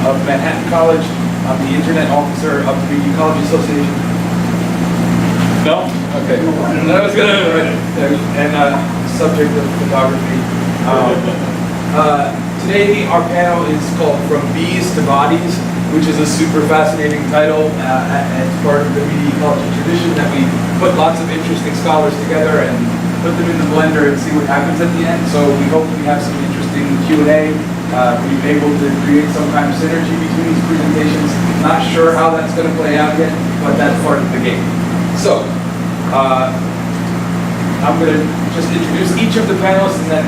of Manhattan College. I'm the Internet Officer of the Ecology Association. No? Okay. I was going to, and subject of photography. Today our panel is called From Bees to Bodies, which is a super fascinating title, and it's part of the media ecology tradition that we put lots of interesting scholars together and put them in the blender and see what happens at the end. So we hope we have some interesting Q&A. We've been able to create some kind of synergy between these presentations. Not sure how that's going to play out yet, but that's part of the game. So I'm going to just introduce each of the panelists, and then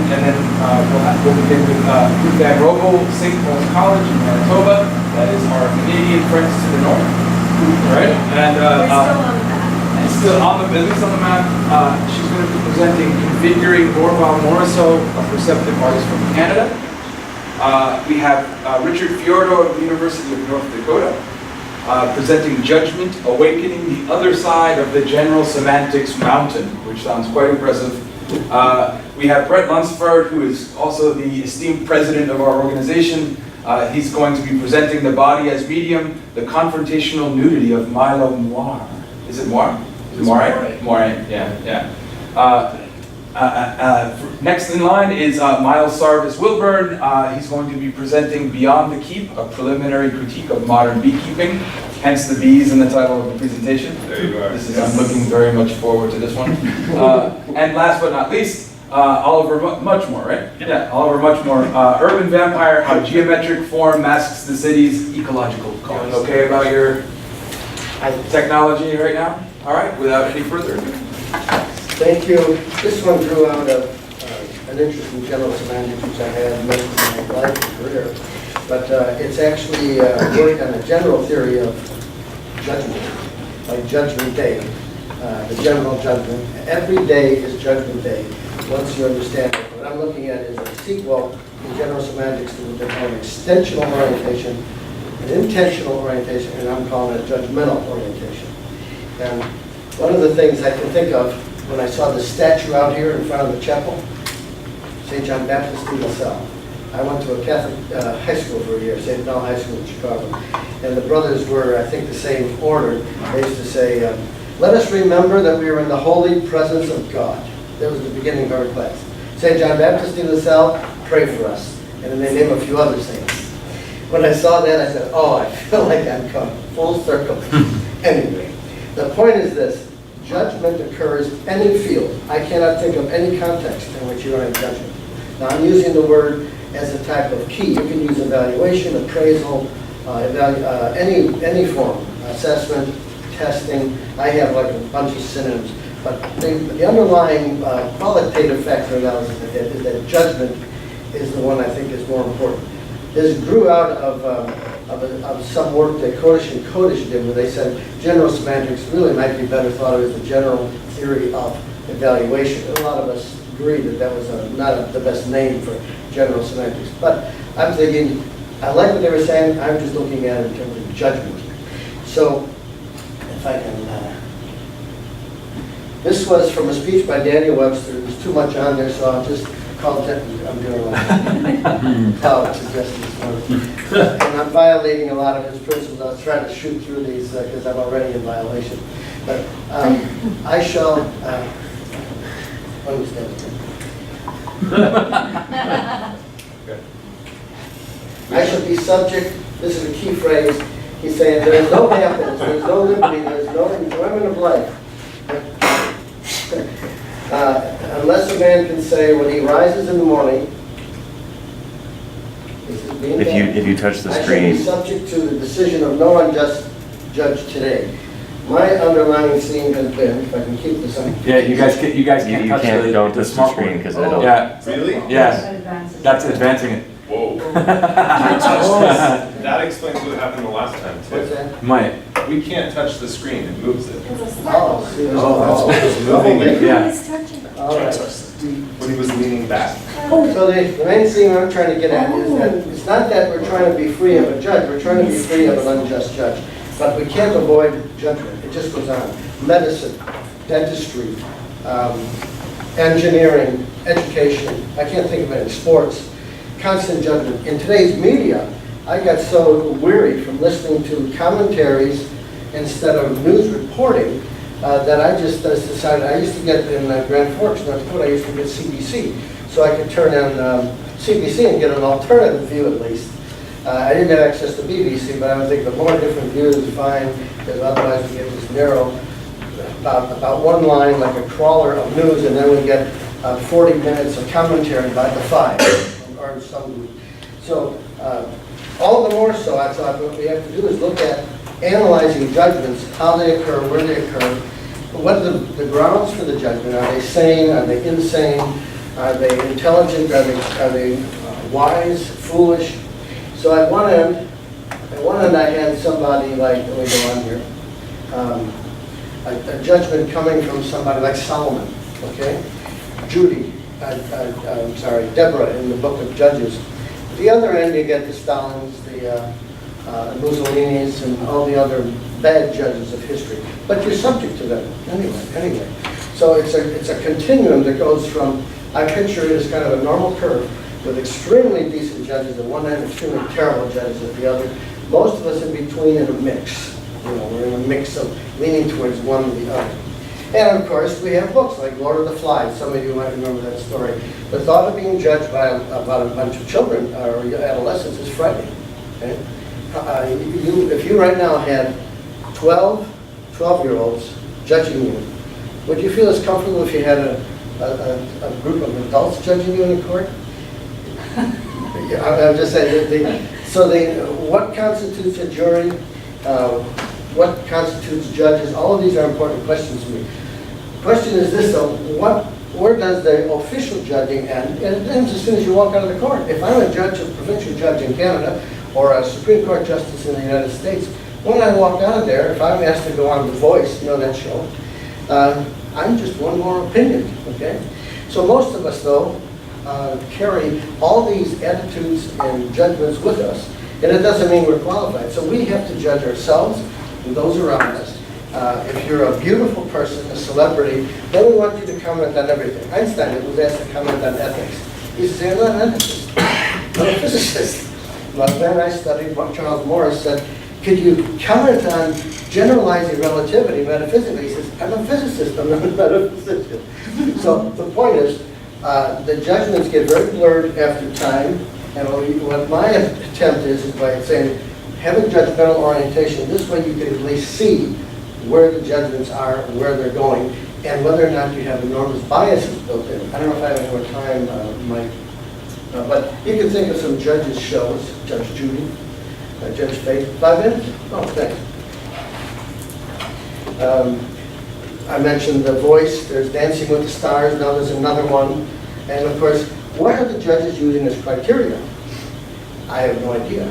we'll begin with Ruth Van Rogel, St. Paul's College in Manitoba. That is our Canadian friends to the north. All right, and still on the map. And still on the, at least on the map. She's going to be presenting Configuring Orval Morisot, a perceptive artist from Canada. We have Richard Fiordo of the University of North Dakota, presenting Judgment, Awakening the Other Side of the General Semantics Mountain, which sounds quite impressive. We have Brett Lunsford, who is also the esteemed president of our organization. He's going to be presenting The Body as Medium, the Confrontational Nudity of Milo Moir. Is it Moir? Moir, yeah. Next in line is Miles Sarvis Wilburn. He's going to be presenting Beyond the Keep, a preliminary critique of modern beekeeping, hence the bees in the title of the presentation. There you are. I'm looking very much forward to this one. And last but not least, Oliver Muchmore, right? Yeah, Oliver Muchmore. Urban Vampire, How Geometric Form Masks the City's Ecological Cause. Feeling okay about your technology right now? All right, without any further ado. Thank you. This one grew out of an interest in general semantics, which I had most of my life and career. But it's actually work on a general theory of judgment, like Judgment Day, the general judgment. Every day is Judgment Day, once you understand it. What I'm looking at is a sequel in general semantics to what they call an extensional orientation, an intentional orientation, and I'm calling it judgmental orientation. And one of the things I can think of when I saw the statue out here in front of the chapel, St. John Baptist in LaSalle. I went to a Catholic high school for a year, St. Bell High School in Chicago. And the brothers were, I think, the same order. They used to say, let us remember that we are in the holy presence of God. That was the beginning of our class. St. John Baptist in LaSalle, pray for us. And then they name a few other saints. When I saw that, I said, oh, I feel like I'm come full circle. Anyway, the point is this. Judgment occurs in any field. I cannot think of any context in which you are in judgment. Now, I'm using the word as a type of key. You can use evaluation, appraisal, any form, assessment, testing. I have like a bunch of synonyms. But the underlying qualitative factor analysis is that judgment is the one I think is more important. This grew out of some work that Kodish and Kodish did, where they said general semantics really might be better thought of as the general theory of evaluation. And a lot of us agree that that was not the best name for general semantics. But I'm thinking, I like what they were saying, I'm just looking at it in terms of judgment. So, if I can, this was from a speech by Daniel Webster. There's too much on there, so I'll just call it, I'm doing how it suggests this one. And I'm violating a lot of his principles. I was trying to shoot through these because I'm already in violation. But I shall, I shall be subject, this is a key phrase, he's saying there is no happiness, there is no liberty, there is no enjoyment of life. Unless a man can say when he rises in the morning, if you touch the screen, I shall be subject to the decision of no unjust judge today. My underlying theme has been, if I can keep this on. Yeah, you guys can't touch the don't touch the smart screen one. because I don't. Yeah. Really? Yeah. That's advancing it. Whoa. That explains what happened the last time, What's too. that? Might. We can't touch the screen, it moves it. Oh, see, It's moving it. Yeah. all right. When he was leaning back. So the main theme I'm trying to get at is that it's not that we're trying to be free of a judge, we're trying to be free of an unjust judge. But we can't avoid judgment. It just goes on. Medicine, dentistry, engineering, education, I can't think of any, sports, constant judgment. In today's media, I got so weary from listening to commentaries instead of news reporting that I just decided, I used to get in Grand Forks, North Dakota, I used to get CBC, so I could turn on CBC and get an alternative view at least. I didn't have access to BBC, but I was thinking the more different views is fine, because otherwise we get this narrow, about one line, like a crawler of news, and then we get 40 minutes of commentary by the five, or some group. So all the more so, I thought what we have to do is look at analyzing judgments, how they occur, where they occur, what are the grounds for the judgment. Are they sane? Are they insane? Are they intelligent? Are they wise, foolish? So at one end I had somebody like, let me go on here, a judgment coming from somebody like Solomon, okay? Deborah in the book of Judges. At the other end you get the Stalins, the Mussolinis, and all the other bad judges of history. But you're subject to them anyway. So it's a continuum that goes from, I picture it as kind of a normal curve with extremely decent judges at one end, extremely terrible judges at the other. Most of us in between in a mix. You know, we're in a mix of leaning towards one or the other. And of course, we have books like Lord of the Flies. Some of you might remember that story. The thought of being judged by about a bunch of children or adolescents is frightening. Okay? If you right now had 12-year-olds judging you, would you feel as comfortable if you had a group of adults judging you in court? I'm just saying, what constitutes a jury? What constitutes judges? All of these are important questions to me. The question is this though, where does the official judging end? And it ends as soon as you walk out of the court. If I'm a judge, a provincial judge in Canada, or a Supreme Court justice in the United States, when I walk out of there, if I'm asked to go on The Voice, you know that show, I'm just one more opinion, okay? So most of us though, carry all these attitudes and judgments with us, and it doesn't mean we're qualified. So we have to judge ourselves and those around us. If you're a beautiful person, a celebrity, then we want you to comment on everything. Einstein was asked to comment on ethics. He said, I'm not an ethicist, I'm a physicist. But then I studied what Charles Morris said, could you comment on generalizing relativity metaphysically? He says, I'm a physicist, I'm not a metaphysician. So the point is, the judgments get very blurred after time, and what my attempt is by saying, have a judgmental orientation. This way you can at least see where the judgments are, where they're going, and whether or not you have enormous biases built in. I don't know if I have any more time, Mike, but you can think of some judges' shows, Judge Judy, Judge Faith. 5 minutes? Oh, thanks. I mentioned The Voice, there's Dancing with the Stars, now there's another one. And of course, what are the judges using as criteria? I have no idea.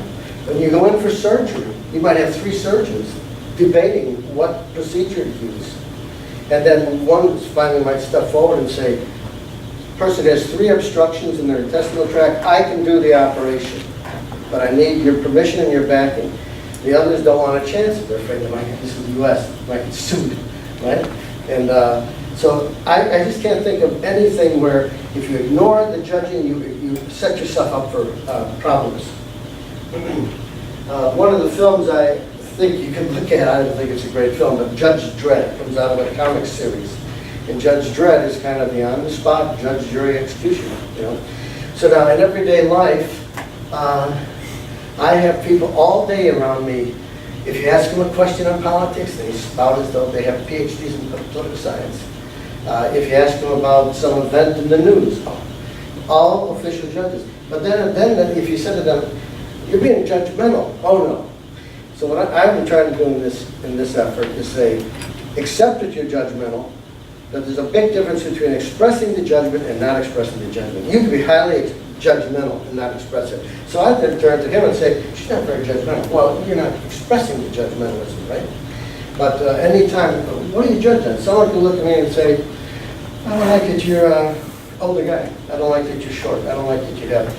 When you go in for surgery, you might have 3 surgeons debating what procedure to use. And then one finally might step forward and say, person has 3 obstructions in their intestinal tract, I can do the operation, but I need your permission and your backing. The others don't want a chance, they're afraid they might get, this is the US, might get sued, right? And so I just can't think of anything where if you ignore the judging, you set yourself up for problems. One of the films I think you can look at, I don't think it's a great film, but Judge Dredd comes out of a comic series. And Judge Dredd is kind of the on-the-spot judge, jury, executioner, you know. So now in everyday life, I have people all day around me. If you ask them a question on politics, they spout as though they have PhDs in political science. If you ask them about some event in the news, all official judges. But then if you said to them, you're being judgmental, oh no. So what I've been trying to do in this effort is say, accept that you're judgmental, that there's a big difference between expressing the judgment and not expressing the judgment. You can be highly judgmental and not express it. So I then turn to him and say, she's not very judgmental. Well, you're not expressing the judgmentalism, right? But anytime, what do you judge on? Someone can look at me and say, I don't like that you're an older guy. I don't like that you're short. I don't like that you have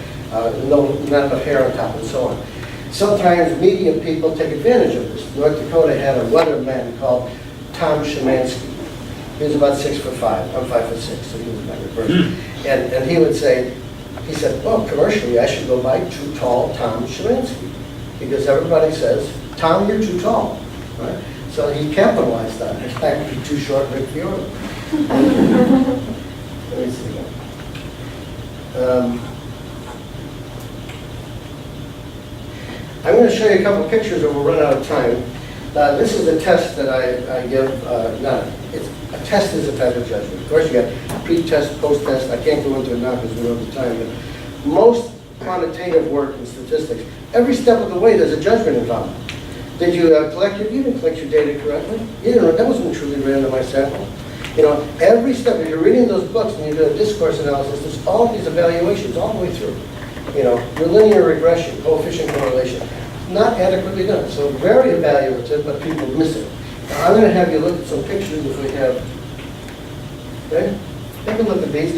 not enough hair on top and so on. Sometimes media people take advantage of this. North Dakota had a weatherman called Tom Szymanski. He was about 6'5". I'm 5'6", so he was a bigger person. And he would say, he said, well, commercially, I should go buy Too Tall Tom Szymanski. because everybody says, Tom, you're too tall, right? So he capitalized on it. I could be too short, Rick Fiore. Let me see. I'm going to show you a couple pictures or we'll run out of time. This is a test that I give, a test is a type of judgment. Of course, you got pre-test, post-test. I can't go into it now because we don't have the time. But most quantitative work in statistics, every step of the way there's a judgment involved. Did you you didn't collect your data correctly? You didn't, that wasn't truly randomized sample. You know, every step, if you're reading those books and you do a discourse analysis, there's all these evaluations all the way through. You know, your linear regression, coefficient correlation, not adequately done. So very evaluative, but people miss it. Now, I'm going to have you look at some pictures if we have. Okay? Take a look at these.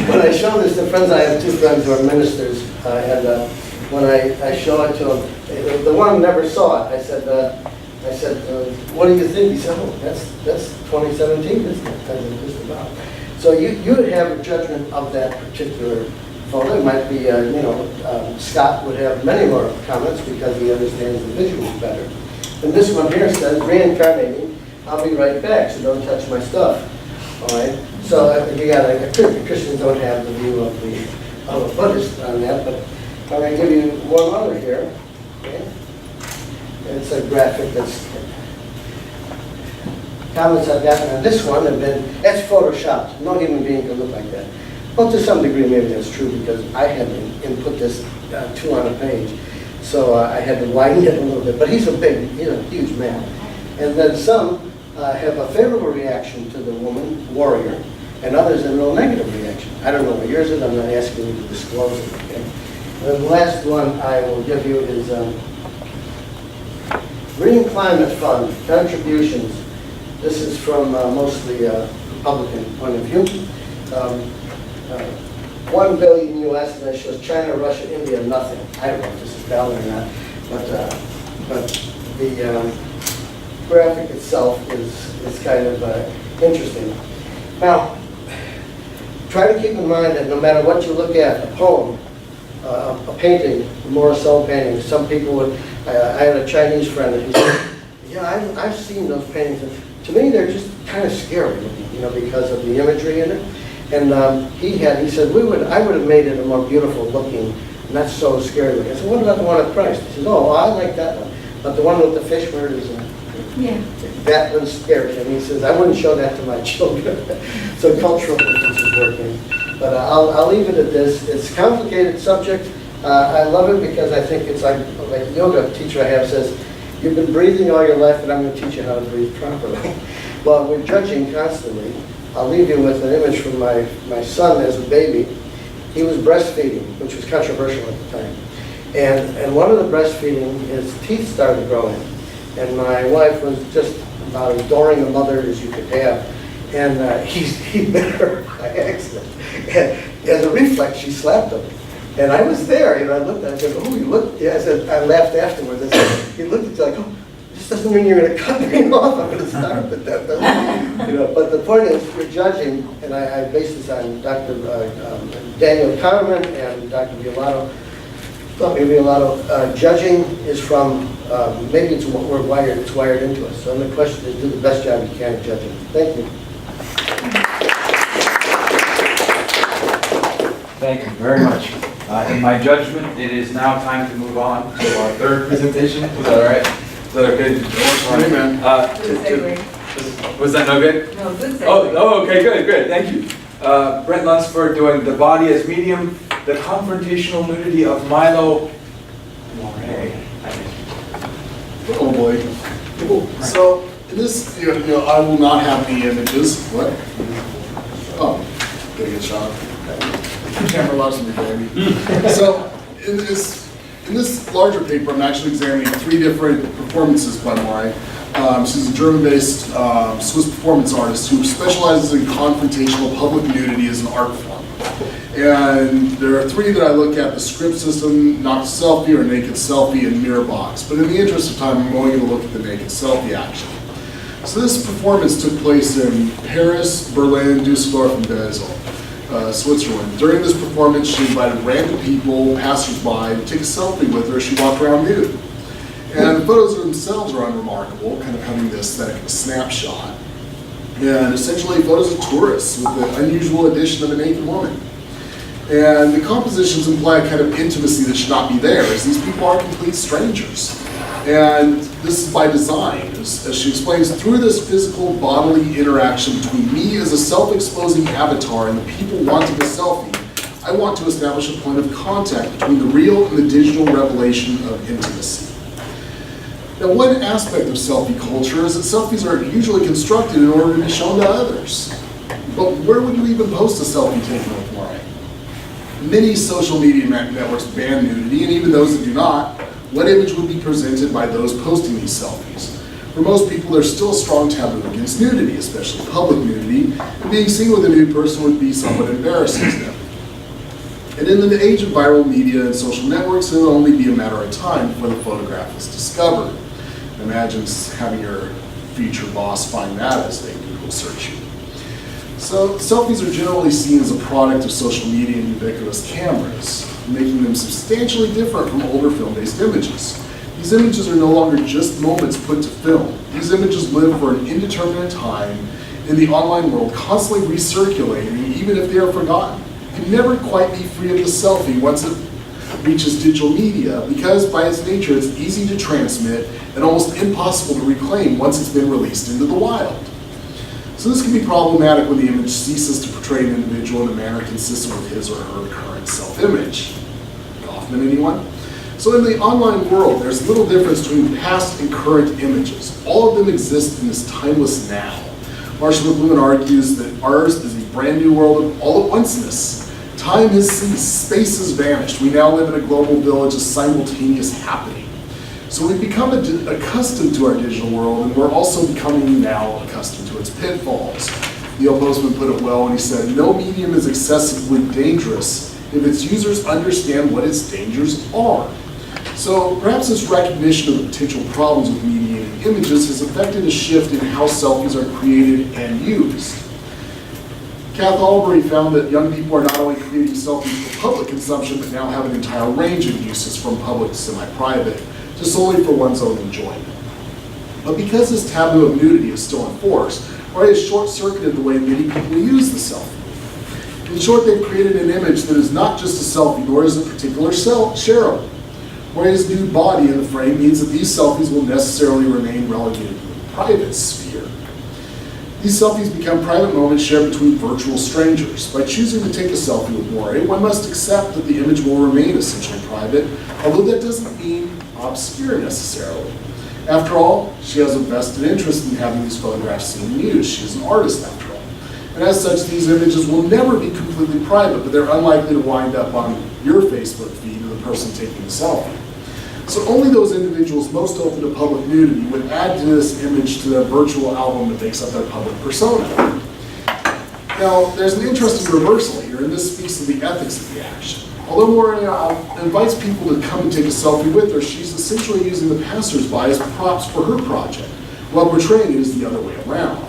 When I show this to friends, I have two friends who are ministers, and when I show it to them, the one never saw it. I said, what do you think? He said, oh, that's 2017, isn't it? That's just about. So you would have a judgment of that particular photo. It might be, Scott would have many more comments because he understands the visuals better. And this one here says, reincarnating, I'll be right back, so don't touch my stuff. All right. So Christians don't have the view of a Buddhist on that, but I'm going to give you one other here. Okay. It's a graphic that's comments I've gotten on this one have been, that's photoshopped. No human being can look like that. Well, to some degree, maybe that's true because I had to input this two on a page. So I had to widen it a little bit. But he's a huge man. And then some have a favorable reaction to the woman, warrior, and others have a real negative reaction. I don't know what yours is. I'm not asking you to disclose it. Okay? And then the last one I will give you is Green Climate Fund contributions. This is from mostly Republican point of view. 1 billion US, and it shows China, Russia, India, nothing. I don't know if this is valid or not, but the graphic itself is kind of interesting. Now, try to keep in mind that no matter what you look at, a poem, a painting, a Morrison painting, some people would, I had a Chinese friend and he said, yeah, I've seen those paintings, and to me they're just kind of scary looking, because of the imagery in it. And he said, I would have made it a more beautiful looking, not so scary looking. I said, what about the one of Christ? He said, oh, well, I like that one. But the one with the fish where it is, that one's scary. And he says, I wouldn't show that to my children. So cultural difference is working. But I'll leave it at this. It's a complicated subject. I love it because I think it's like a yoga teacher I have says, you've been breathing all your life, and I'm going to teach you how to breathe properly. Well, we're judging constantly. I'll leave you with an image from my son as a baby. He was breastfeeding, which was controversial at the time. And one of the breastfeeding, his teeth started growing. And my wife was just about as adoring a mother as you could have. And he bit her by accident. And as a reflex, she slapped him. And I was there, I looked at him, I said, oh, you look, yeah, I laughed afterwards. I said, he looked at me like, oh, this doesn't mean you're going to cut me off. I'm going to start with that. But the point is, we're judging, and I base this on Dr. Daniel Kahneman and Dr. Violato. Judging is from, maybe it's what we're wired, it's wired into us. So the question is, do the best job you can at judging. Thank you. Thank you very much. In my judgment, it is now time to move on to our third presentation. Is that all right? Is that okay? Was that no good? No, good segue. Oh, okay, good, thank you. Brent Lunsford doing The Body as Medium, the confrontational nudity of Milo Moray. Oh boy. So in this, I will not have the images. What? Oh, gonna get shot. Camera loves me, baby. So in this larger paper, I'm actually examining 3 different performances by Moray. She's a German-based Swiss performance artist who specializes in confrontational public nudity as an art form. And there are 3 that I look at: the script system, Knocked Selfie, or Naked Selfie, and Mirror Box. But in the interest of time, I'm only going to look at the Naked Selfie action. So this performance took place in Paris, Berlin, Dusseldorf, and Basel, Switzerland. During this performance, she invited random people, passers-by, to take a selfie with her as she walked around nude. And the photos themselves are unremarkable, kind of having the aesthetic of a snapshot. And essentially photos of tourists with the unusual addition of a naked woman. And the compositions imply a kind of intimacy that should not be there, as these people are complete strangers. And this is by design, as she explains, through this physical bodily interaction between me as a self-exposing avatar and the people wanting a selfie, I want to establish a point of contact between the real and the digital revelation of intimacy. Now, one aspect of selfie culture is that selfies are usually constructed in order to be shown to others. But where would you even post a selfie taken with Moray? Many social media networks ban nudity, and even those that do not, what image would be presented by those posting these selfies? For most people, there's still a strong taboo against nudity, especially public nudity, and being seen with a nude person would be somewhat embarrassing to them. And in the age of viral media and social networks, it'll only be a matter of time before the photograph is discovered. Imagine having your future boss find that as they Google search you. So selfies are generally seen as a product of social media and ubiquitous cameras, making them substantially different from older film-based images. These images are no longer just moments put to film. These images live for an indeterminate time in the online world, constantly recirculating, even if they are forgotten. You can never quite be free of the selfie once it reaches digital media, because by its nature it's easy to transmit and almost impossible to reclaim once it's been released into the wild. So this can be problematic when the image ceases to portray an individual in a manner consistent with his or her current self-image. Kaufman, anyone? So in the online world, there's little difference between past and current images. All of them exist in this timeless now. Marshall McLuhan argues that ours is a brand new world of all-at-onceness. Time has ceased, space has vanished. We now live in a global village of simultaneous happening. So we've become accustomed to our digital world, and we're also becoming now accustomed to its pitfalls. Neil Postman put it well when he said, "No medium is excessively dangerous if its users understand what its dangers are." So perhaps this recognition of the potential problems with mediating images has affected a shift in how selfies are created and used. Kath Albury found that young people are not only creating selfies for public consumption, but now have an entire range of uses, from public to semi-private, to solely for one's own enjoyment. But because this taboo of nudity is still in force, RA has short-circuited the way many people use the selfie. In short, they've created an image that is not just a selfie, nor is it particular shareable. RA's nude body in the frame means that these selfies will necessarily remain relegated to the private sphere. These selfies become private moments shared between virtual strangers. By choosing to take a selfie with Moray, one must accept that the image will remain essentially private, although that doesn't mean obscure necessarily. After all, she has a vested interest in having these photographs seen and used. She's an artist after all. And as such, these images will never be completely private, but they're unlikely to wind up on your Facebook feed of the person taking the selfie. So only those individuals most open to public nudity would add to this image to their virtual album that makes up their public persona. Now, there's an interesting reversal here, and this speaks to the ethics of the action. Although Moray invites people to come and take a selfie with her, she's essentially using the passersby as props for her project, while portraying it as the other way around.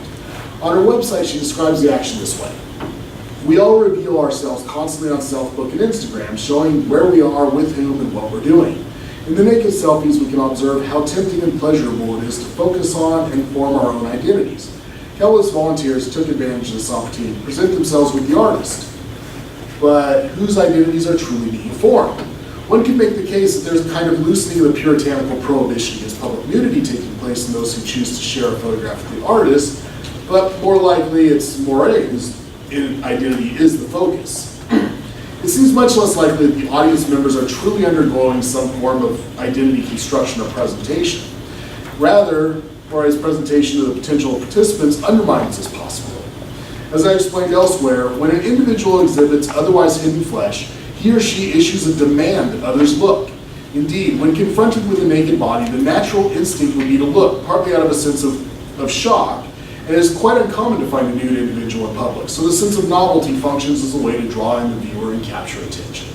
On her website, she describes the action this way. "We all reveal ourselves constantly on Selfbook and Instagram, showing where we are, with whom, and what we're doing. In the naked selfies, we can observe how tempting and pleasurable it is to focus on and form our own identities. Countless volunteers took advantage of this opportunity to present themselves with the artist, but whose identities are truly being formed? One can make the case that there's a kind of loosening of the puritanical prohibition against public nudity taking place in those who choose to share a photograph with the artist, but more likely it's Moray whose identity is the focus. It seems much less likely that the audience members are truly undergoing some form of identity construction or presentation. Rather, Moray's presentation to the potential participants undermines this possibility. As I explained elsewhere, when an individual exhibits otherwise hidden flesh, he or she issues a demand that others look. Indeed, when confronted with a naked body, the natural instinct would be to look, partly out of a sense of shock, and it is quite uncommon to find a nude individual in public, so the sense of novelty functions as a way to draw in the viewer and capture attention.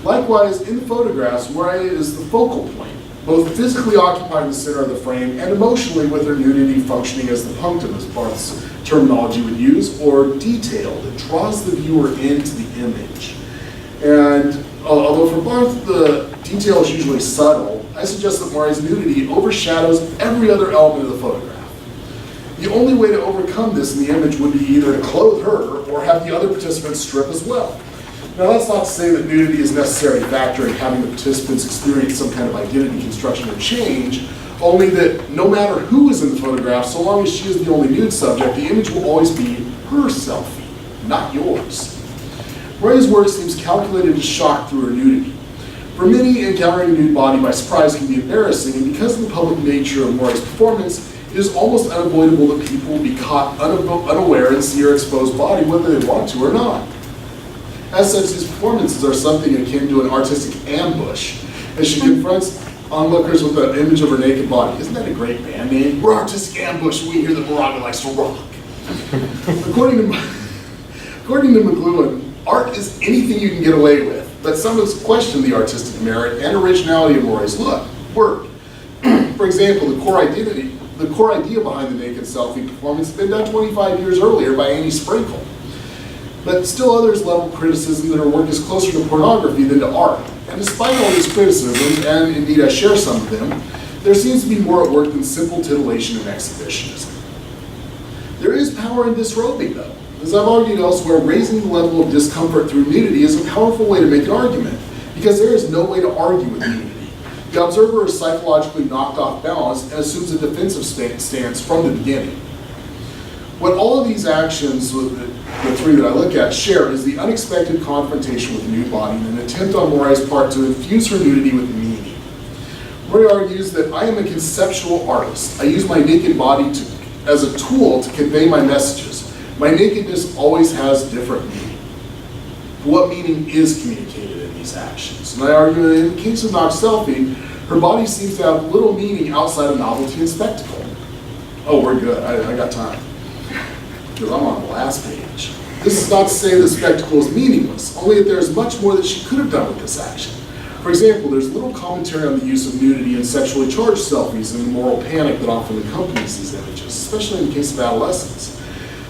Likewise, in the photographs, Moray is the focal point. both physically occupying the center of the frame and emotionally with her nudity functioning as the punctum, as Barth's terminology would use, or detail that draws the viewer into the image. And although for Barth the detail is usually subtle, I suggest that Moray's nudity overshadows every other element of the photograph. The only way to overcome this in the image would be either to clothe her or have the other participants strip as well. Now that's not to say that nudity is a necessary factor in having the participants experience some kind of identity construction or change, only that no matter who is in the photograph, so long as she is the only nude subject, the image will always be her selfie, not yours. Moray's work seems calculated to shock through her nudity. For many, encountering a nude body by surprise can be embarrassing, and because of the public nature of Moray's performance, it is almost unavoidable that people will be caught unaware and see her exposed body whether they want to or not. As such, these performances are something akin to an artistic ambush, as she confronts onlookers with an image of her naked body. Isn't that a great band name? We're Artistic Ambush, we hear that Moraga likes to rock. According to McLuhan, art is anything you can get away with, but some of us question the artistic merit and originality of Moray's work. For example, the core idea behind the naked selfie performance had been done 25 years earlier by Annie Sprinkle. But still others level criticism that her work is closer to pornography than to art. And despite all these criticisms, and indeed I share some of them, there seems to be more at work than simple titillation and exhibitionism. There is power in disrobing, though. As I've argued elsewhere, raising the level of discomfort through nudity is a powerful way to make an argument, because there is no way to argue with nudity. The observer is psychologically knocked off balance and assumes a defensive stance from the beginning. What all of these actions, the three that I look at, share is the unexpected confrontation with the nude body and an attempt on Moray's part to infuse her nudity with meaning. Moray argues that I am a conceptual artist. I use my naked body as a tool to convey my messages. My nakedness always has different meaning. What meaning is communicated in these actions? And I argue that in the case of Knox Selfie, her body seems to have little meaning outside of novelty and spectacle. Oh, we're good. I got time. Because I'm on the last page. This is not to say the spectacle is meaningless, only that there is much more that she could have done with this action. For example, there's little commentary on the use of nudity in sexually charged selfies and the moral panic that often accompanies these images, especially in the case of adolescents.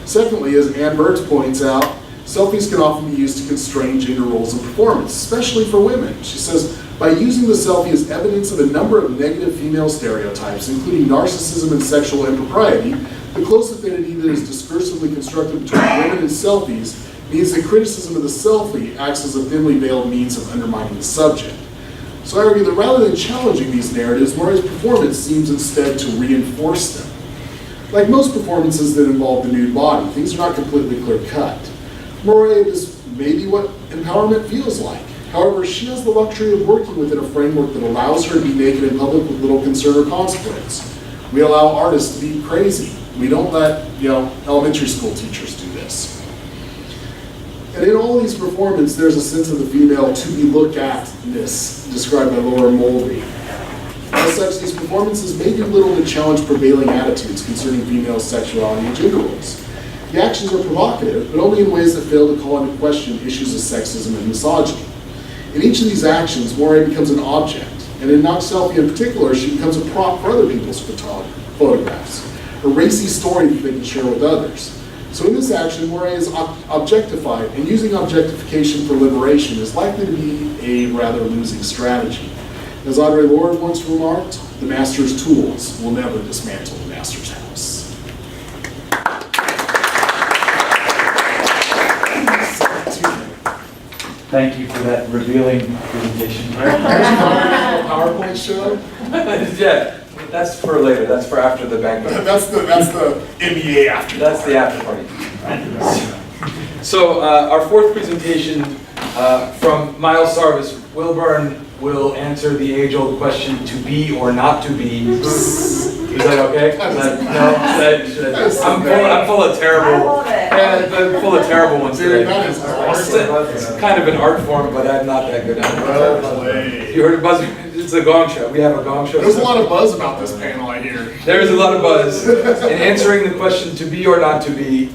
Secondly, as Ann Burtz points out, selfies can often be used to constrain gender roles in performance, especially for women. She says, by using the selfie as evidence of a number of negative female stereotypes, including narcissism and sexual impropriety, the close affinity that is discursively constructed between women and selfies means that criticism of the selfie acts as a thinly veiled means of undermining the subject. So I argue that rather than challenging these narratives, Moray's performance seems instead to reinforce them. Like most performances that involve the nude body, things are not completely clear-cut. Moray, this may be what empowerment feels like. However, she has the luxury of working within a framework that allows her to be naked in public with little concern or consequence. We allow artists to be crazy. We don't let, elementary school teachers do this. And in all these performances, there's a sense of the female to be looked at-ness described by Laura Mulvey. As such, these performances may do little to challenge prevailing attitudes concerning female sexuality and gender roles. The actions are provocative, but only in ways that fail to call into question issues of sexism and misogyny. In each of these actions, Moray becomes an object, and in Knox Selfie in particular, she becomes a prop for other people's photographs, a racy story that they can share with others. So in this action, Moray is objectified, and using objectification for liberation is likely to be a rather losing strategy. As Audre Lorde once remarked, the master's tools will never dismantle the master's house. Thank you for that revealing presentation. PowerPoint show? Yeah, that's for later. That's for after the banquet. That's the NBA after. That's the after party. So our fourth presentation from Miles Sarvis, Wilburn will answer the age-old question: to be or not to be. Is that okay? I'm full of terrible. I love it. Yeah, I'm full of terrible ones today. That is awesome. It's kind of an art form, but I'm not that good at it. Well played. You heard a buzz? It's a gong show. We have a gong show. There's a lot of buzz about this panel, I hear. There is a lot of buzz. In answering the question to be or not to be,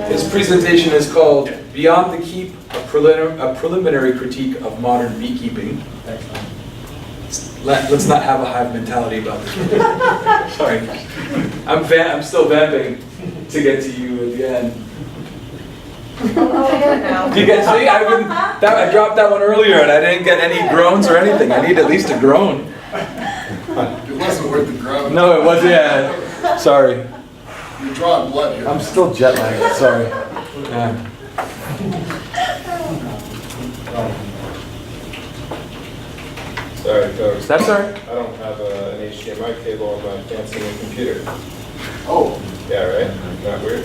his presentation is called Beyond the Keep, a preliminary critique of modern beekeeping. let's not have a hive mentality about this. Sorry. I'm still vamping to get to you at the end. You guys see, I dropped that one earlier and I didn't get any groans or anything. I need at least a groan. It wasn't worth the ground. No, it wasn't. Yeah. Sorry. You're drawing blood here. I'm still jet lagged. Sorry. Yeah. Sorry, folks. That's all right. I don't have an HDMI cable on my fancy new computer. Oh, Yeah, right? Not weird?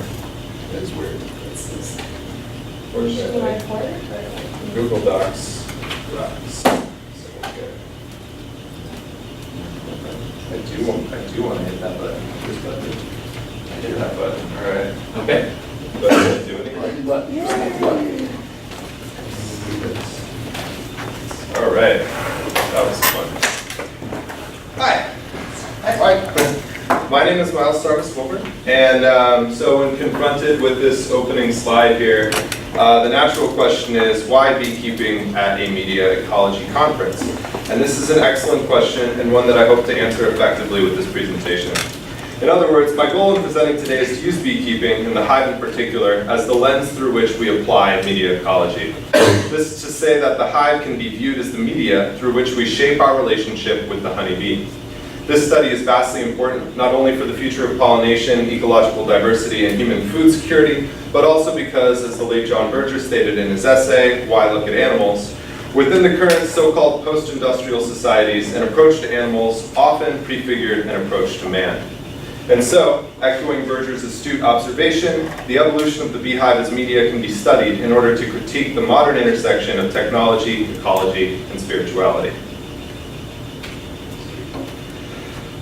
that's weird. Fortunately, Google Docs rocks. So good. I do want to hit that button. This button. I hit that button. All right. Okay. But I didn't do anything. Like that. Just like that. All right. That was fun. Hi. Right. My name is Miles Sarvis Wilbur, and so when confronted with this opening slide here, the natural question is, why beekeeping at a media ecology conference? And this is an excellent question, and one that I hope to answer effectively with this presentation. In other words, my goal in presenting today is to use beekeeping, and the hive in particular, as the lens through which we apply media ecology. This is to say that the hive can be viewed as the media through which we shape our relationship with the honeybee. This study is vastly important, not only for the future of pollination, ecological diversity, and human food security, but also because, as the late John Berger stated in his essay, Why Look at Animals?, within the current so-called post-industrial societies, an approach to animals often prefigured an approach to man. And so, echoing Berger's astute observation, the evolution of the beehive as media can be studied in order to critique the modern intersection of technology, ecology, and spirituality.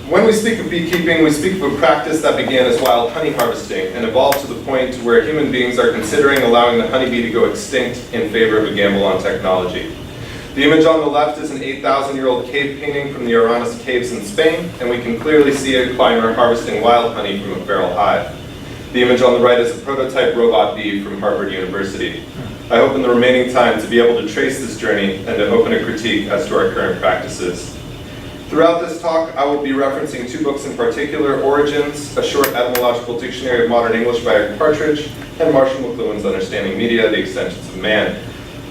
When we speak of beekeeping, we speak of a practice that began as wild honey harvesting and evolved to the point where human beings are considering allowing the honeybee to go extinct in favor of a gamble on technology. The image on the left is an 8,000-year-old cave painting from the Aranas Caves in Spain, and we can clearly see a climber harvesting wild honey from a feral hive. The image on the right is a prototype robot bee from Harvard University. I hope in the remaining time to be able to trace this journey and to open a critique as to our current practices. Throughout this talk, I will be referencing two books in particular, Origins, a short etymological dictionary of modern English by Eric Partridge, and Marshall McLuhan's Understanding Media, The Extensions of Man.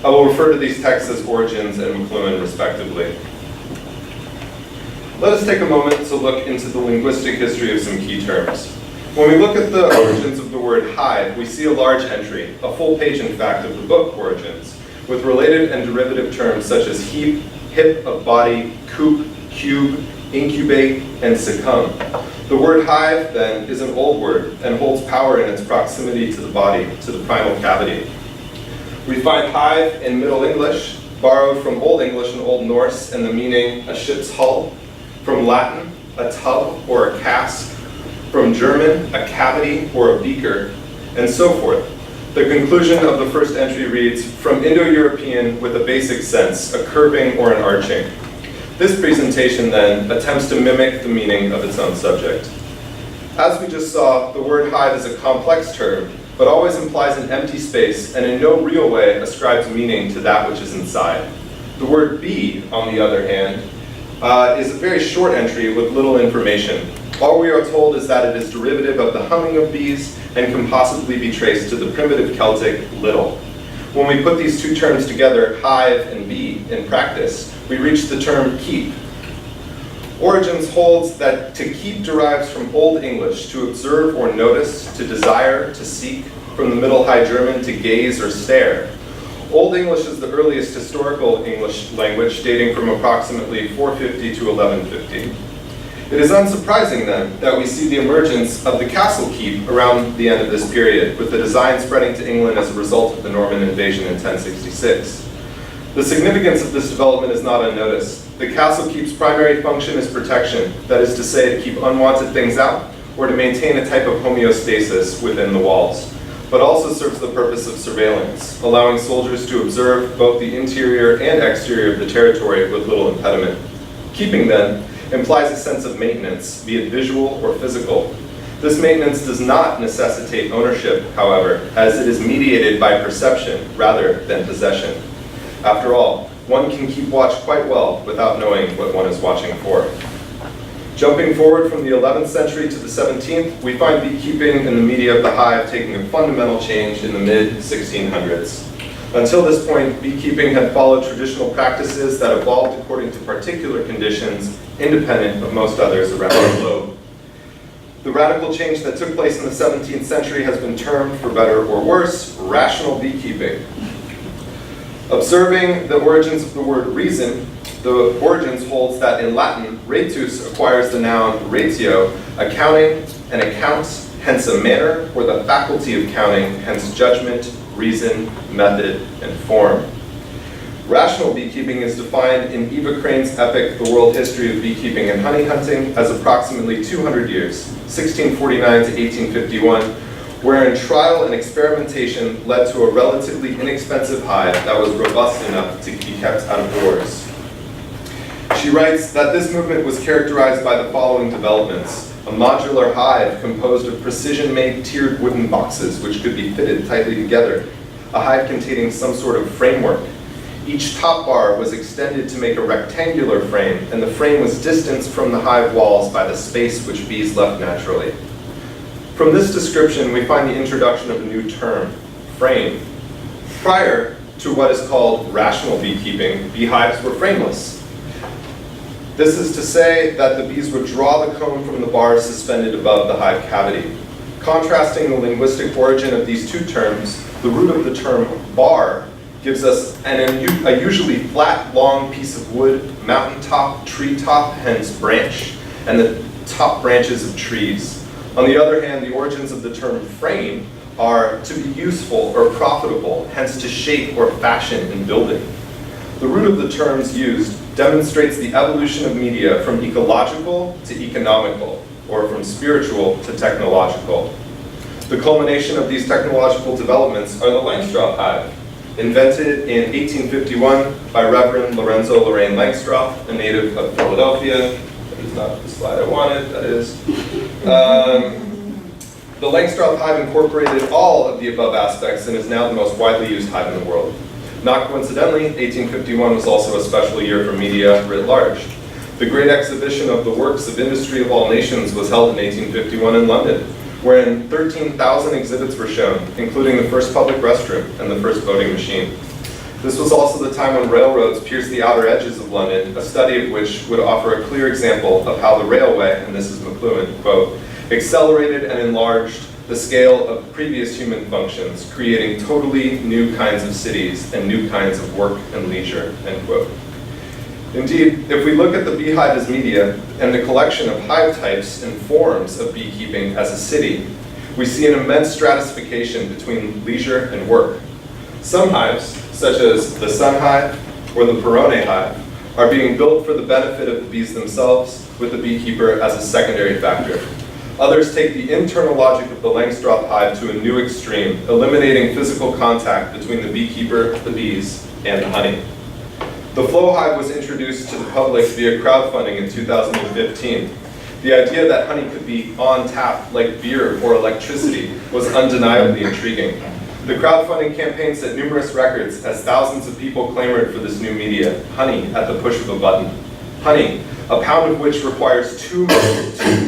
I will refer to these texts as Origins and McLuhan, respectively. Let us take a moment to look into the linguistic history of some key terms. When we look at the origins of the word hive, we see a large entry, a full page in fact, of the book Origins, with related and derivative terms such as heap, hip of body, coop, cube, incubate, and succumb. The word hive, then, is an old word and holds power in its proximity to the body, to the primal cavity. We find hive in Middle English, borrowed from Old English and Old Norse, and the meaning a ship's hull, from Latin, a tub or a cask, from German, a cavity or a beaker, and so forth. The conclusion of the first entry reads, from Indo-European with a basic sense, a curving or an arching. This presentation, then, attempts to mimic the meaning of its own subject. As we just saw, the word hive is a complex term, but always implies an empty space and in no real way ascribes meaning to that which is inside. The word bee, on the other hand, is a very short entry with little information. All we are told is that it is derivative of the humming of bees and can possibly be traced to the primitive Celtic little. When we put these two terms together, hive and bee, in practice, we reach the term keep. Origins holds that to keep derives from Old English, to observe or notice, to desire, to seek, from the Middle High German, to gaze or stare. Old English is the earliest historical English language, dating from approximately 450 to 1150. It is unsurprising, then, that we see the emergence of the castle keep around the end of this period, with the design spreading to England as a result of the Norman invasion in 1066. The significance of this development is not unnoticed. The castle keep's primary function is protection, that is to say, to keep unwanted things out, or to maintain a type of homeostasis within the walls, but also serves the purpose of surveillance, allowing soldiers to observe both the interior and exterior of the territory with little impediment. Keeping, then, implies a sense of maintenance, be it visual or physical. This maintenance does not necessitate ownership, however, as it is mediated by perception rather than possession. After all, one can keep watch quite well without knowing what one is watching for. Jumping forward from the 11th century to the 17th, we find beekeeping in the media of the hive taking a fundamental change in the mid-1600s. Until this point, beekeeping had followed traditional practices that evolved according to particular conditions, independent of most others around the globe. The radical change that took place in the 17th century has been termed, for better or worse, rational beekeeping. Observing the origins of the word reason, the Origins holds that in Latin, ratus acquires the noun ratio, accounting, and accounts, hence a manner or the faculty of counting, hence judgment, reason, method, and form. Rational beekeeping is defined in Eva Crane's epic, The World History of Beekeeping and Honey Hunting, as approximately 200 years, 1649 to 1851, wherein trial and experimentation led to a relatively inexpensive hive that was robust enough to be kept outdoors. She writes that this movement was characterized by the following developments: a modular hive composed of precision-made tiered wooden boxes which could be fitted tightly together, a hive containing some sort of framework. Each top bar was extended to make a rectangular frame, and the frame was distanced from the hive walls by the space which bees left naturally. From this description, we find the introduction of a new term, frame. Prior to what is called rational beekeeping, beehives were frameless. This is to say that the bees would draw the comb from the bars suspended above the hive cavity. Contrasting the linguistic origin of these two terms, the root of the term bar gives us a usually flat, long piece of wood, mountaintop, treetop, hence branch, and the top branches of trees. On the other hand, the origins of the term frame are to be useful or profitable, hence to shape or fashion in building. The root of the terms used demonstrates the evolution of media from ecological to economical, or from spiritual to technological. The culmination of these technological developments are the Langstroth hive, invented in 1851 by Reverend Lorenzo Lorraine Langstroth, a native of Philadelphia. That is not the slide I wanted, that is. The Langstroth hive incorporated all of the above aspects and is now the most widely used hive in the world. Not coincidentally, 1851 was also a special year for media writ large. The Great Exhibition of the Works of Industry of All Nations was held in 1851 in London, wherein 13,000 exhibits were shown, including the first public restroom and the first voting machine. This was also the time when railroads pierced the outer edges of London, a study of which would offer a clear example of how the railway, and this is McLuhan, quote, accelerated and enlarged the scale of previous human functions, creating totally new kinds of cities and new kinds of work and leisure, end quote. Indeed, if we look at the beehive as media and the collection of hive types and forms of beekeeping as a city, we see an immense stratification between leisure and work. Some hives, such as the sun hive or the Perone hive, are being built for the benefit of the bees themselves, with the beekeeper as a secondary factor. Others take the internal logic of the Langstroth hive to a new extreme, eliminating physical contact between the beekeeper, the bees, and the honey. The flow hive was introduced to the public via crowdfunding in 2015. The idea that honey could be on tap like beer or electricity was undeniably intriguing. The crowdfunding campaign set numerous records as thousands of people clamored for this new media, honey at the push of a button. Honey, a pound of which requires 2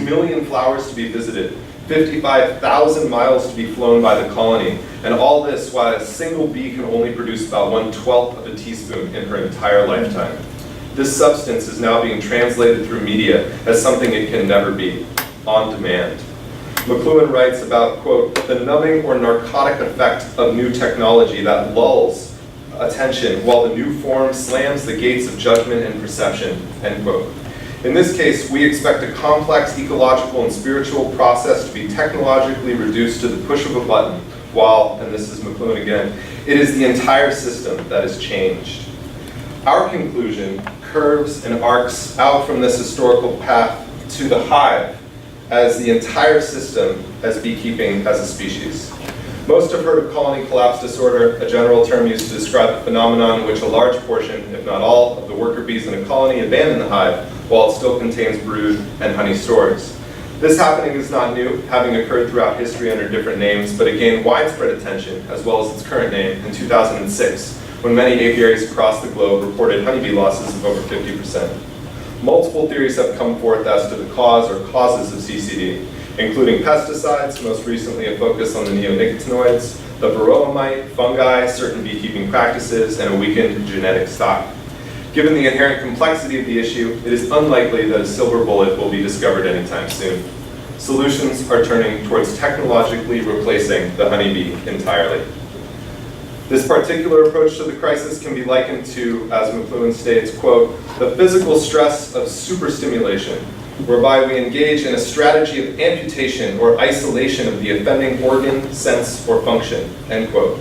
million flowers to be visited, 55,000 miles to be flown by the colony, and all this while a single bee can only produce about 1/12 of a teaspoon in her entire lifetime. This substance is now being translated through media as something it can never be, on demand. McLuhan writes about, quote, the numbing or narcotic effect of new technology that lulls attention while the new form slams the gates of judgment and perception, end quote. In this case, we expect a complex ecological and spiritual process to be technologically reduced to the push of a button, while, and this is McLuhan again, it is the entire system that is changed. Our conclusion curves and arcs out from this historical path to the hive as the entire system as beekeeping as a species. Most have heard of colony collapse disorder, a general term used to describe a phenomenon in which a large portion, if not all, of the worker bees in a colony abandon the hive while it still contains brood and honey stores. This happening is not new, having occurred throughout history under different names, but it gained widespread attention, as well as its current name, in 2006, when many apiaries across the globe reported honeybee losses of over 50%. Multiple theories have come forth as to the cause or causes of CCD, including pesticides, most recently a focus on the neonicotinoids, the varroa mite, fungi, certain beekeeping practices, and a weakened genetic stock. Given the inherent complexity of the issue, it is unlikely that a silver bullet will be discovered anytime soon. Solutions are turning towards technologically replacing the honeybee entirely. This particular approach to the crisis can be likened to, as McLuhan states, quote, the physical stress of superstimulation, whereby we engage in a strategy of amputation or isolation of the offending organ, sense, or function, end quote.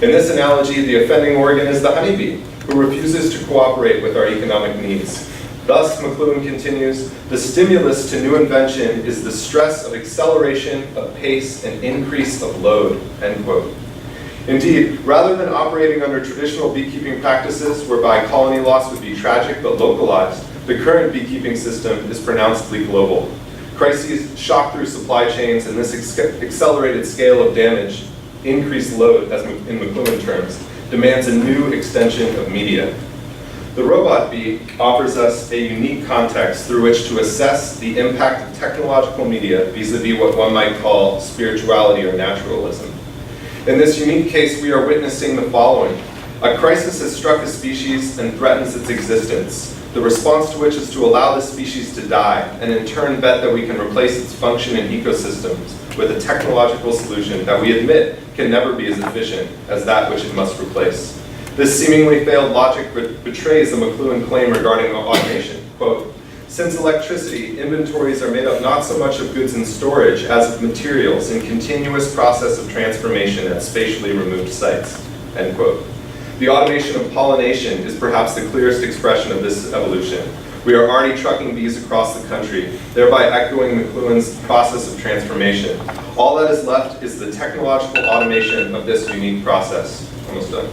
In this analogy, the offending organ is the honeybee, who refuses to cooperate with our economic needs. Thus, McLuhan continues, the stimulus to new invention is the stress of acceleration, of pace, and increase of load, end quote. Indeed, rather than operating under traditional beekeeping practices whereby colony loss would be tragic but localized, the current beekeeping system is pronouncedly global. Crises shock through supply chains, and this accelerated scale of damage, increased load, as in McLuhan terms, demands a new extension of media. The robot bee offers us a unique context through which to assess the impact of technological media vis-a-vis what one might call spirituality or naturalism. In this unique case, we are witnessing the following. A crisis has struck a species and threatens its existence, the response to which is to allow the species to die, and in turn bet that we can replace its function in ecosystems with a technological solution that we admit can never be as efficient as that which it must replace. This seemingly failed logic betrays the McLuhan claim regarding automation. Quote, since electricity, inventories are made up not so much of goods in storage as of materials in continuous process of transformation at spatially removed sites, end quote. The automation of pollination is perhaps the clearest expression of this evolution. We are already trucking bees across the country, thereby echoing McLuhan's process of transformation. All that is left is the technological automation of this unique process. Almost done.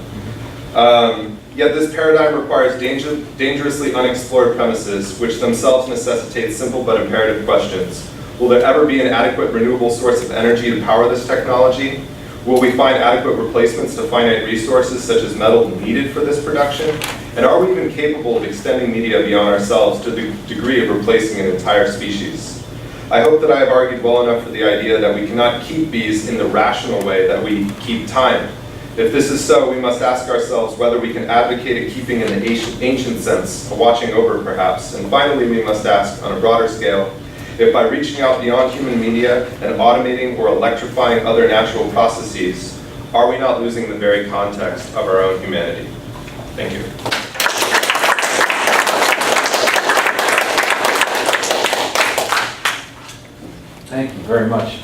Yet this paradigm requires dangerously unexplored premises, which themselves necessitate simple but imperative questions. Will there ever be an adequate renewable source of energy to power this technology? Will we find adequate replacements to finite resources such as metal needed for this production? And are we even capable of extending media beyond ourselves to the degree of replacing an entire species? I hope that I have argued well enough for the idea that we cannot keep bees in the rational way that we keep time. If this is so, we must ask ourselves whether we can advocate a keeping in the ancient sense, a watching over perhaps. And finally, we must ask, on a broader scale, if by reaching out beyond human media and automating or electrifying other natural processes, are we not losing the very context of our own humanity? Thank you. Thank you very much.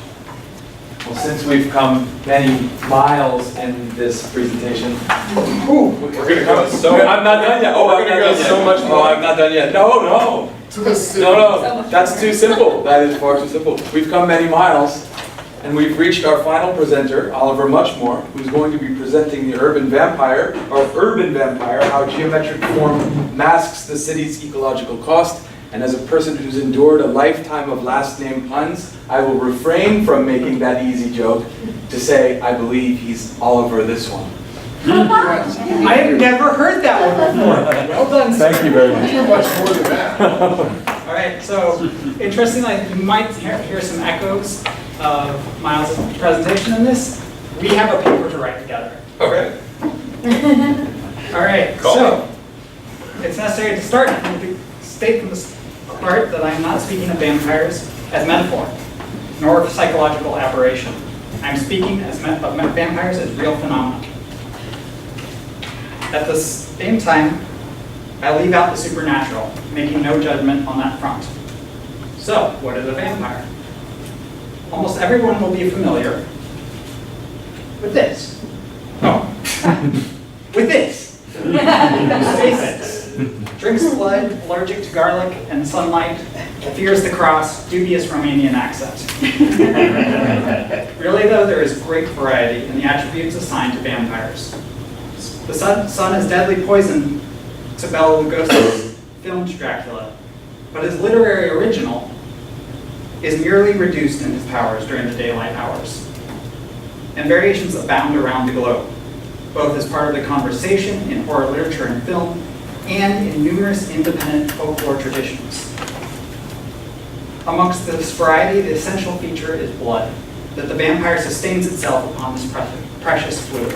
Well, since we've come many miles in this presentation, We're gonna go so. I'm not done yet. Oh, We're I'm gonna not go done yet. so much Oh, more. I'm not done yet. No, To the city. no, that's too simple. That is far too simple. We've come many miles, and we've reached our final presenter, Oliver Muchmore, who's going to be presenting the urban vampire, how geometric form masks the city's ecological cost. And as a person who's endured a lifetime of last name puns, I will refrain from making that easy joke to say, I believe he's Oliver this one. I have never heard that one before. Well done, sir. Thank you very much. You're much more than that. All right, so interestingly, you might hear some echoes of Miles' presentation in this. We have a paper to write together. Okay. All right, Call so it's necessary to state from the start that I am not speaking of vampires as metaphor, nor of psychological aberration. I'm speaking of vampires as real phenomena. At the same time, I leave out the supernatural, making no judgment on that front. So, what is a vampire? Almost everyone will be familiar with this. Oh, with this. Basics. Drinks blood, allergic to garlic and sunlight, fears the cross, dubious Romanian accent. Really though, there is great variety in the attributes assigned to vampires. The sun is deadly poison to Bela Lugosi's filmed Dracula, but his literary original is merely reduced in his powers during the daylight hours. And variations abound around the globe. both as part of the conversation in horror literature and film, and in numerous independent folklore traditions. Amongst this variety, the essential feature is blood, that the vampire sustains itself upon this precious fluid.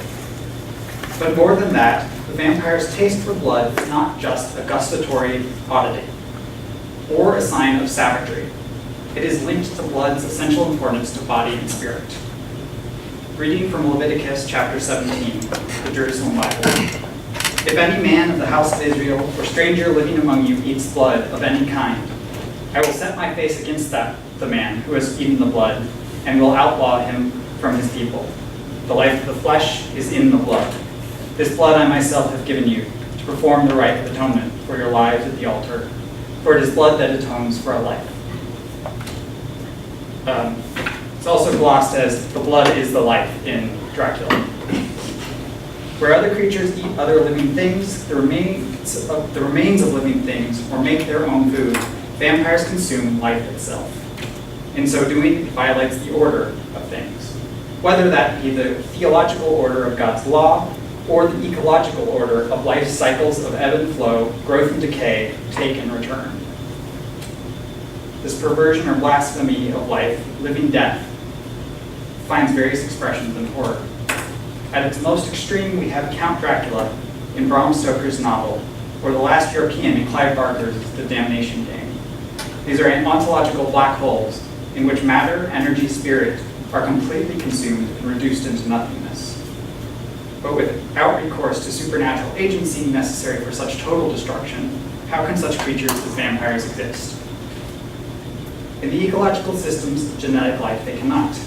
But more than that, the vampire's taste for blood is not just a gustatory oddity or a sign of savagery. It is linked to blood's essential importance to body and spirit. Reading from Leviticus chapter 17, the Jerusalem Bible. If any man of the house of Israel or stranger living among you eats blood of any kind, I will set my face against the man who has eaten the blood, and will outlaw him from his people. The life of the flesh is in the blood. This blood I myself have given you to perform the rite of atonement for your lives at the altar, for it is blood that atones for a life. It's also glossed as the blood is the life in Dracula. Where other creatures eat other living things, the remains of living things, or make their own food, vampires consume life itself. In so doing, it violates the order of things, whether that be the theological order of God's law or the ecological order of life's cycles of ebb and flow, growth and decay, take and return. This perversion or blasphemy of life, living death, finds various expressions in horror. At its most extreme, we have Count Dracula in Bram Stoker's novel, or The Last European in Clive Barker's The Damnation Game. These are ontological black holes in which matter, energy, spirit are completely consumed and reduced into nothingness. But without recourse to supernatural agency necessary for such total destruction, how can such creatures as vampires exist? In the ecological systems of genetic life, they cannot.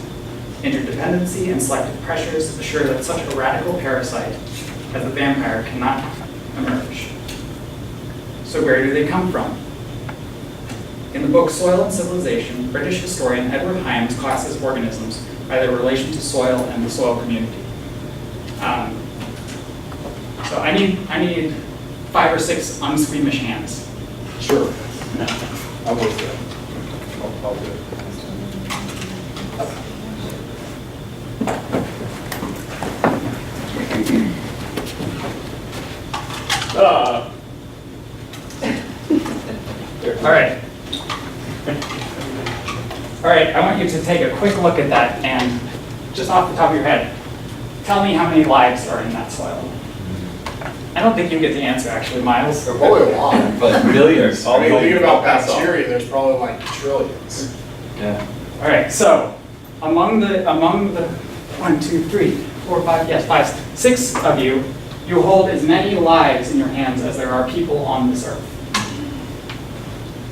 Interdependency and selective pressures assure that such a radical parasite as a vampire cannot emerge. So where do they come from? In the book Soil and Civilization, British historian Edward Hyams classes organisms by their relation to soil and the soil community. So I need 5 or 6 unsqueamish hands. Sure. I'll go for it. I'll do it. All right. All right, I want you to take a quick look at that and just off the top of your head, tell me how many lives are in that soil. I don't think you get the answer actually, Miles. There are probably a lot. But millions. I mean, thinking about pass on. bacteria, there's probably like trillions. Yeah. All right, so among the 1, 2, 3, 4, 5, yes, 5, 6 of you, you hold as many lives in your hands as there are people on this earth.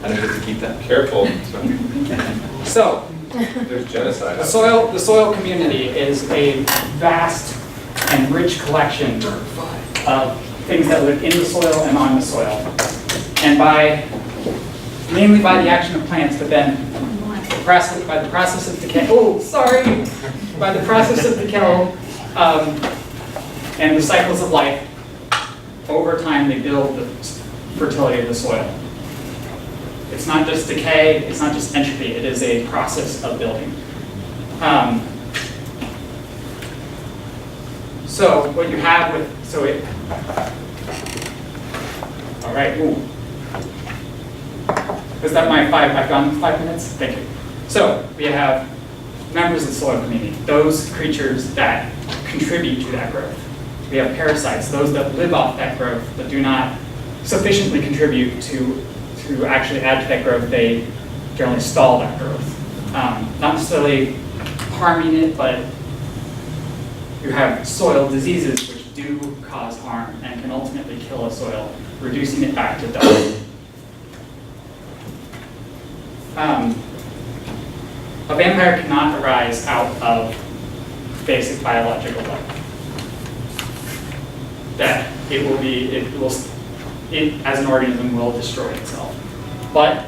I don't get to keep that. Careful, So there's genocide. the soil community is a vast and rich collection of things that live in the soil and on the soil. And mainly by the action of plants, but then by the process of decay, by the process of decay and the cycles of life, over time they build the fertility of the soil. It's not just decay, it's not just entropy, it is a process of building. So what you have all right, ooh. Was that my 5, I've gone 5 minutes? Thank you. So we have members of the soil community, those creatures that contribute to that growth. We have parasites, those that live off that growth, but do not sufficiently contribute to actually add to that growth. They generally stall that growth. Not necessarily harming it, but you have soil diseases which do cause harm and can ultimately kill a soil, reducing it back to dust. A vampire cannot arise out of basic biological life. That it as an organism will destroy itself. But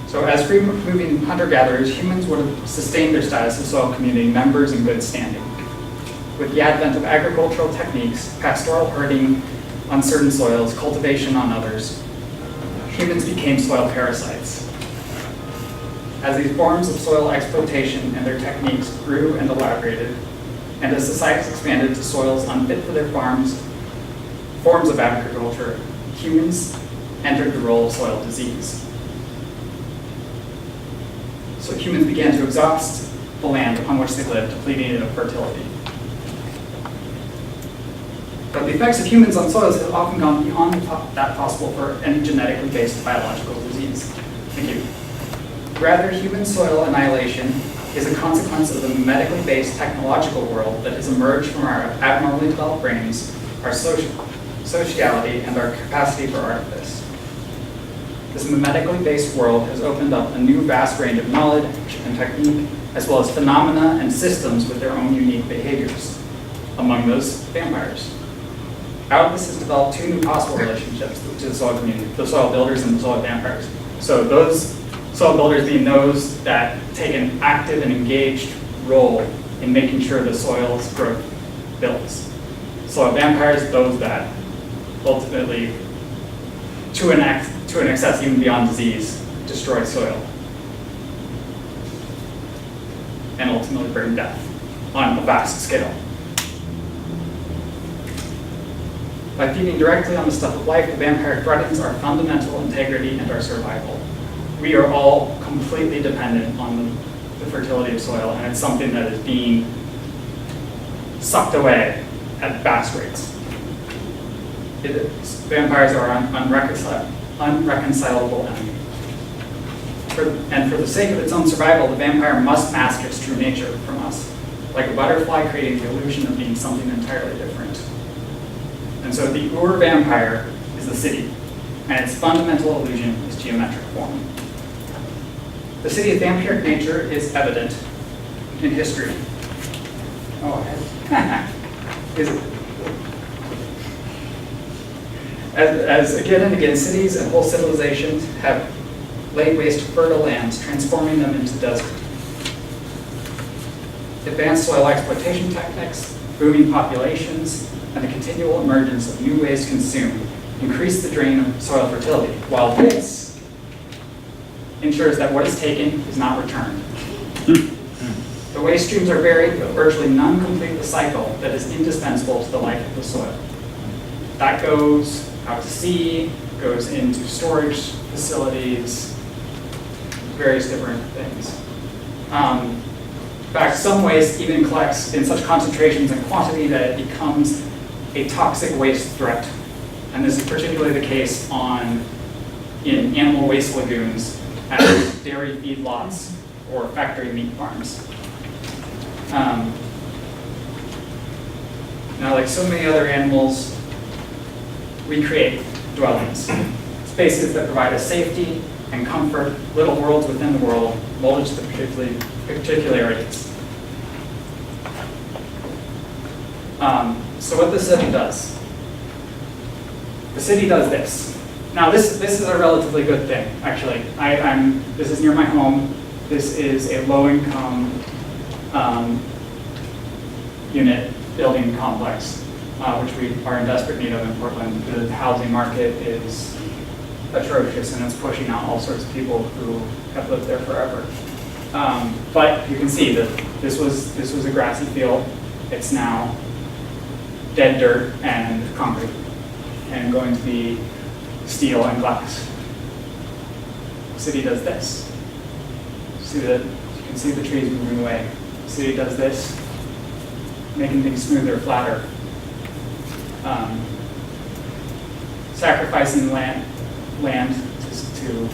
so as free-moving hunter-gatherers, humans would have sustained their status as soil community members in good standing. With the advent of agricultural techniques, pastoral herding on certain soils, cultivation on others, humans became soil parasites. As these forms of soil exploitation and their techniques grew and elaborated, and as societies expanded to soils unfit for their forms of agriculture, humans entered the role of soil disease. So humans began to exhaust the land upon which they lived, depleting it of fertility. But the effects of humans on soils have often gone beyond that possible for any genetically based biological disease. Thank you. Rather, human soil annihilation is a consequence of the medically based technological world that has emerged from our abnormally developed brains, our sociality, and our capacity for artifice. This medically based world has opened up a new vast range of knowledge and technique, as well as phenomena and systems with their own unique behaviors. Among those, vampires. Out of this has developed two new possible relationships to the soil community, the soil builders and the soil vampires. So those soil builders being those that take an active and engaged role in making sure the soil's growth builds. Soil vampires, those that ultimately, to an excess even beyond disease, destroy soil and ultimately bring death on a vast scale. By feeding directly on the stuff of life, the vampire threatens our fundamental integrity and our survival. We are all completely dependent on the fertility of soil, and it's something that is being sucked away at vast rates. Vampires are an unreconcilable enemy. And for the sake of its own survival, the vampire must mask its true nature from us, like a butterfly creating the illusion of being something entirely different. And so the ur-vampire is the city, and its fundamental illusion is geometric form. The city of vampiric nature is evident in history. Oh, is it? As again and again, cities and whole civilizations have laid waste fertile lands, transforming them into desert. Advanced soil exploitation techniques, booming populations, and the continual emergence of new ways to consume increase the drain of soil fertility, while this ensures that what is taken is not returned. The waste streams are varied, but virtually none complete the cycle that is indispensable to the life of the soil. That goes out to sea, goes into storage facilities, various different things. In fact, some waste even collects in such concentrations and quantity that it becomes a toxic waste threat. And this is particularly the case in animal waste lagoons at dairy feedlots or factory meat farms. Now, like so many other animals, we create dwellings, spaces that provide us safety and comfort, little worlds within the world, molded to the particularities. So what the city does. The city does this. Now this is a relatively good thing, actually. This is near my home. This is a low-income unit building complex, which we are in desperate need of in Portland. The housing market is atrocious, and it's pushing out all sorts of people who have lived there forever. But you can see that this was a grassy field. It's now dead dirt and concrete, and going to be steel and glass. The city does this. You can see the trees moving away. The city does this, making things smoother, flatter. Sacrificing land to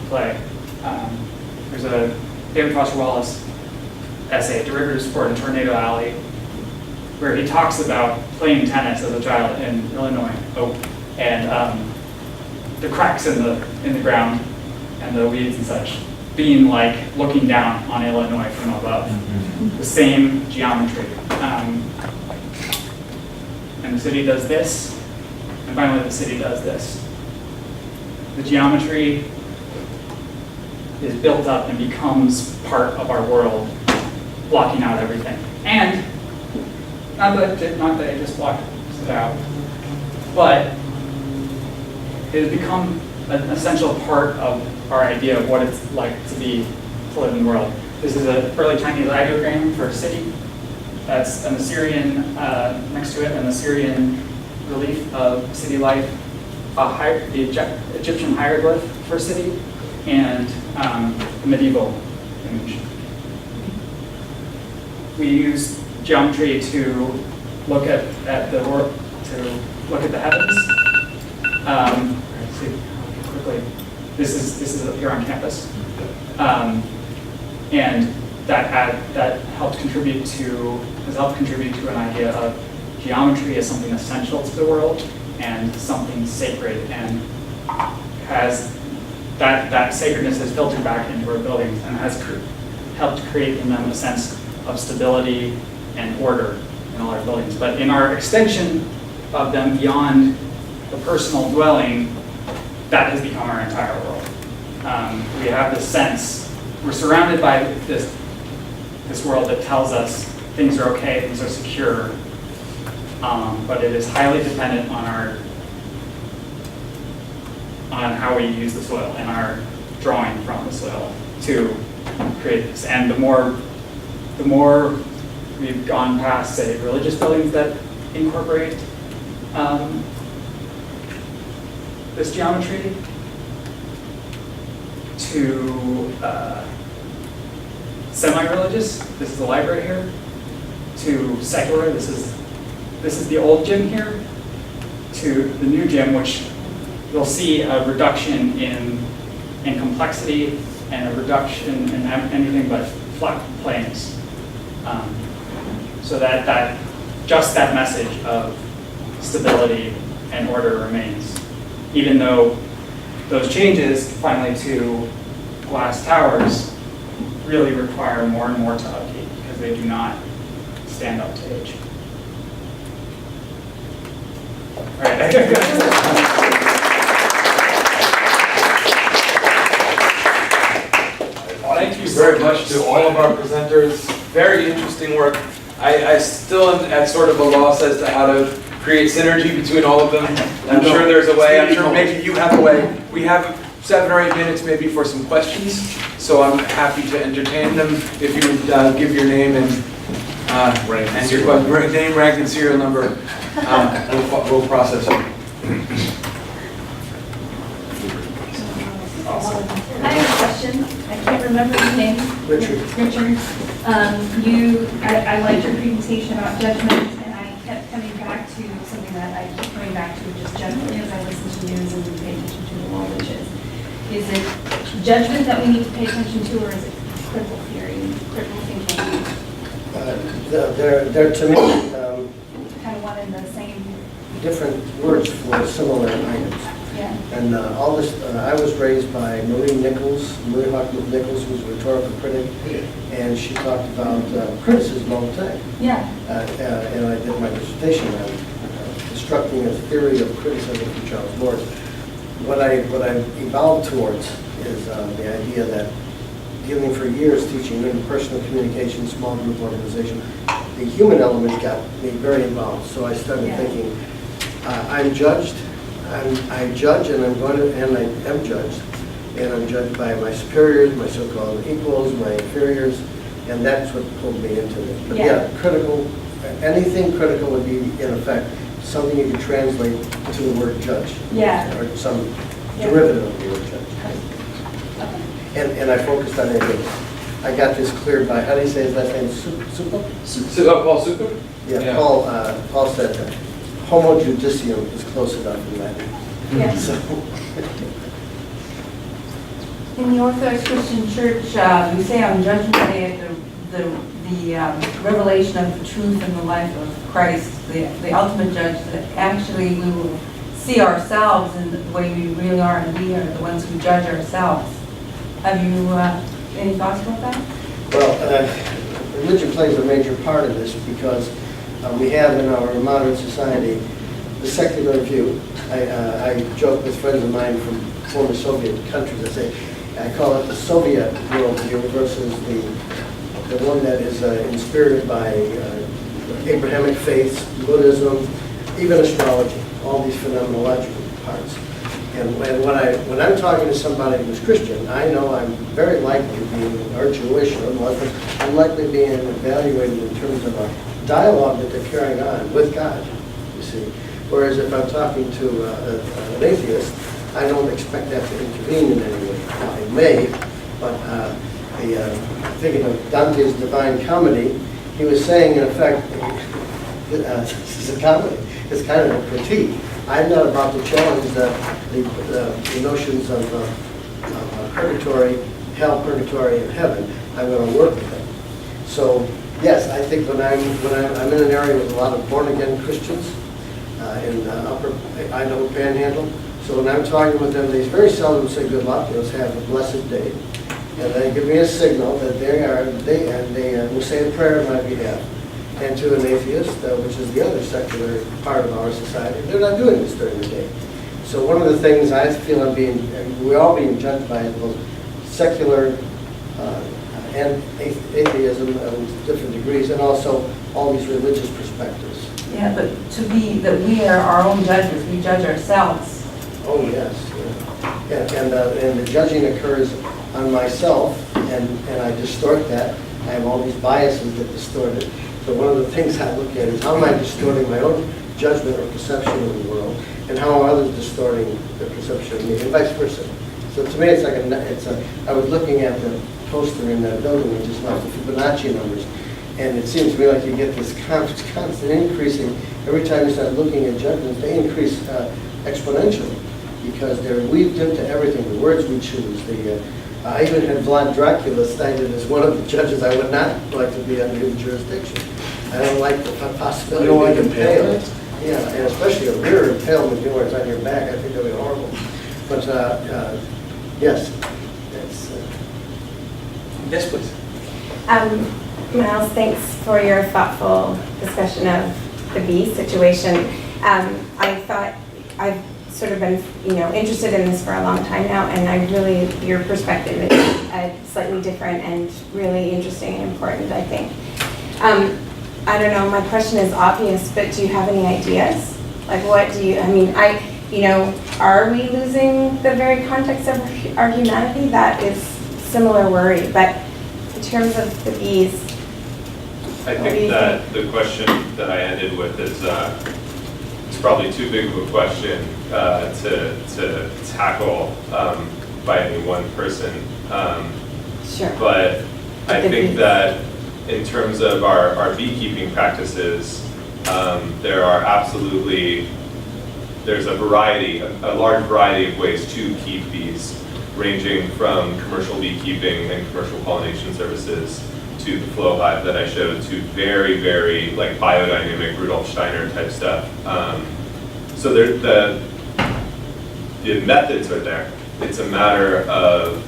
play. There's a David Foster Wallace essay, Derivative Sport in Tornado Alley, where he talks about playing tennis as a child in Illinois, and the cracks in the ground and the weeds and such being like looking down on Illinois from above. The same geometry. And the city does this, and finally the city does this. The geometry is built up and becomes part of our world, blocking out everything. And not that it just blocks it out, but it has become an essential part of our idea of what it's like to live in the world. This is an early Chinese ideogram for a city. That's an Assyrian next to it, an Assyrian relief of city life, the Egyptian hieroglyph for a city, and the medieval image. We use geometry to look at the heavens. Let's see quickly. This is up here on campus, and that helped contribute to an idea of geometry as something essential to the world and something sacred, and has that sacredness has filtered back into our buildings and has helped create in them a sense of stability and order in all our buildings. But in our extension of them beyond the personal dwelling, that has become our entire world. We have this sense, we're surrounded by this world that tells us things are okay, things are secure, but it is highly dependent on how we use the soil and our drawing from the soil to create this. And the more we've gone past, say, religious buildings that incorporate this geometry to semi-religious, this is the library here, to secular, this is the old gym here, to the new gym, which you'll see a reduction in complexity and a reduction in anything but flat planes. So that just that message of stability and order remains, even though those changes finally to glass towers really require more and more to update because they do not stand up to age. All right. Thank you very much to all of our presenters. Very interesting work. I still am at sort of a loss as to how to create synergy between all of them. I'm sure there's a way. I'm sure maybe you have a way. We have 7 or 8 minutes maybe for some questions, so I'm happy to entertain them. If you would give your name and your name, rank, and serial number, we'll process it. I have a question. I can't remember your name. Richard. Richard. I liked your presentation about judgment, and I kept coming back to something that I keep coming back to just generally as I listen to news and pay attention to the world, which is it judgment that we need to pay attention to, or is it critical theory, critical thinking? They're to me Kind of one and the same. different words for similar items. Yeah. And all this, I was raised by Marie Hawkins Nichols, who was a rhetorical critic, and she talked about criticism all the time. Yeah. And I did my dissertation on constructing a theory of criticism from Charles Morris. What I've evolved towards is the idea that dealing for years teaching interpersonal communication, small group organization, the human element got me very involved. So I started thinking, I'm judged. I judge, and I am judged, and I'm judged by my superiors, my so-called equals, my inferiors, and that's what pulled me into it. But critical, anything critical would be, in effect, something you could translate to the word judge, or some derivative of the word judge. And I focused on it. I got this cleared by, how do you say his last name? Supo? Paul Supo? Yeah. Paul said that. Homo judicium is close enough in Latin. Yeah. So, in the Orthodox Christian Church, we say on Judgment Day the revelation of the truth in the life of Christ, the ultimate judge, that actually we will see ourselves in the way we really are, and we are the ones who judge ourselves. Have you any thoughts about that? well, religion plays a major part of this because we have in our modern society the secular view. I joke with friends of mine from former Soviet countries. I call it the Soviet worldview versus the one that is inspired by Abrahamic faiths, Buddhism, even astrology, all these phenomenological parts. And when I'm talking to somebody who's Christian, I know I'm very likely being, or Jewish or Muslim, I'm likely being evaluated in terms of a dialogue that they're carrying on with God, you see. Whereas if I'm talking to an atheist, I don't expect that to intervene in any way. Now, it may, but thinking of Dante's Divine Comedy, he was saying, in effect, this is a comedy. It's kind of a critique. I'm not about to challenge the notions of purgatory, hell, purgatory, and heaven. I'm going to work with them. So, yes, I think when I'm in an area with a lot of born-again Christians in the upper Idaho Panhandle, so when I'm talking with them, they very seldom say good luck. They'll say have a blessed day. And they give me a signal that they will say a prayer on my behalf. And to an atheist, which is the other secular part of our society, they're not doing this during the day. So one of the things I feel we're all being judged by both secular and atheism of different degrees, and also all these religious perspectives. Yeah, but that we are our own judges, we judge ourselves. Oh, yes. Yeah. And the judging occurs on myself, and I distort that. I have all these biases that distort it. So one of the things I look at is how am I distorting my own judgment or perception of the world, and how are others distorting their perception of me, and vice versa. So to me, it's like I was looking at the poster in that building, which is like the Fibonacci numbers, and it seems to me like you get this constant increasing. Every time you start looking at judgments, they increase exponentially because they're weaved into everything. The words we choose, I even had Vlad Dracula cited as one of the judges I would not like to be under his jurisdiction. I don't like the possibility You don't like of being impalement? Yeah, and especially a rear impalement, where it's on your back. I think that'd be horrible. But yes, that's. Yes, please. Miles, thanks for your thoughtful discussion of the bee situation. I thought I've sort of been, interested in this for a long time now, and I really, your perspective is slightly different and really interesting and important, I think. I don't know, my question is obvious, but do you have any ideas? Like what do you, are we losing the very context of our humanity? That is similar worry, but in terms of the bees, I think that the question that I ended with is it's probably too big of a question to tackle by any one person. Sure. But I think that in terms of our beekeeping practices, there's a large variety of ways to keep bees, ranging from commercial beekeeping and commercial pollination services to the flow hive that I showed, to very, very like biodynamic Rudolf Steiner type stuff. So the methods are there. It's a matter of